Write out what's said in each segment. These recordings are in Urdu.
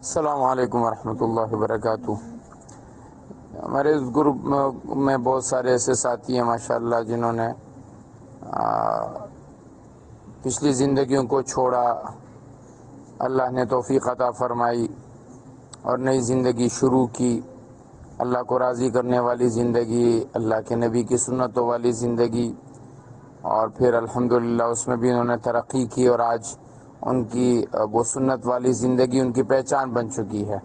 السلام علیکم ورحمۃ اللہ وبرکاتہ۔ ہمارے اس گروپ میں بہت سارے ایسے ساتھی ہیں ماشاءاللہ جنہوں نے پچھلی زندگیوں کو چھوڑا، اللہ نے توفیق عطا فرمائی اور نئی زندگی شروع کی، اللہ کو راضی کرنے والی زندگی، اللہ کے نبی کی سنتوں والی زندگی، اور پھر الحمدللہ اس میں بھی انہوں نے ترقی کی اور آج ان کی وہ سنت والی زندگی ان کی پہچان بن چکی ہے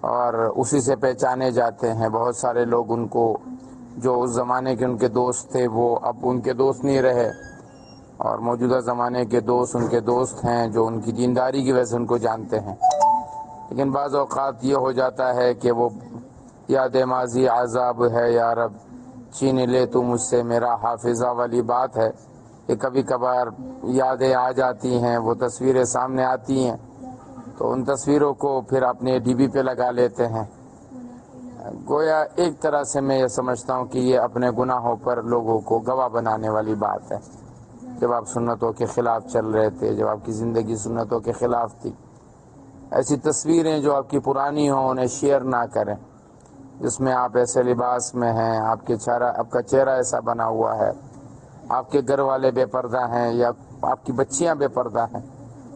اور اسی سے پہچانے جاتے ہیں۔ بہت سارے لوگ ان کو جو اس زمانے کے ان کے دوست تھے وہ اب ان کے دوست نہیں رہے، اور موجودہ زمانے کے دوست ان کے دوست ہیں جو ان کی دینداری کی وجہ سے ان کو جانتے ہیں۔ لیکن بعض اوقات یہ ہو جاتا ہے کہ وہ یاد ماضی عذاب ہے یا رب چھین لے تو مجھ سے میرا حافظہ والی بات ہے کہ کبھی کبھار یادیں آ جاتی ہیں، وہ تصویریں سامنے آتی ہیں تو ان تصویروں کو پھر اپنے ڈی بی پہ لگا لیتے ہیں۔ گویا ایک طرح سے میں یہ سمجھتا ہوں کہ یہ اپنے گناہوں پر لوگوں کو گواہ بنانے والی بات ہے۔ جب آپ سنتوں کے خلاف چل رہے تھے، جب آپ کی زندگی سنتوں کے خلاف تھی، ایسی تصویریں جو آپ کی پرانی ہوں انہیں شیئر نہ کریں، جس میں آپ ایسے لباس میں ہیں، آپ کا چہرہ ایسا بنا ہوا ہے، آپ کے گھر والے بے پردہ ہیں یا آپ کی بچیاں بے پردہ ہیں۔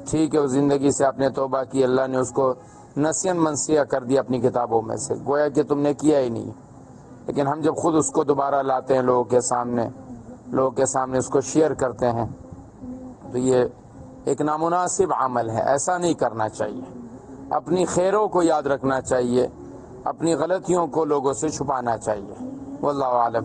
ٹھیک ہے، اس زندگی سے آپ نے توبہ کی، اللہ نے اس کو نسین منسیہ کر دیا اپنی کتابوں میں سے، گویا کہ تم نے کیا ہی نہیں۔ لیکن ہم جب خود اس کو دوبارہ لاتے ہیں لوگوں کے سامنے اس کو شیئر کرتے ہیں تو یہ ایک نامناسب عمل ہے، ایسا نہیں کرنا چاہیے۔ اپنی خیروں کو یاد رکھنا چاہیے، اپنی غلطیوں کو لوگوں سے چھپانا چاہیے۔ واللہ عالم۔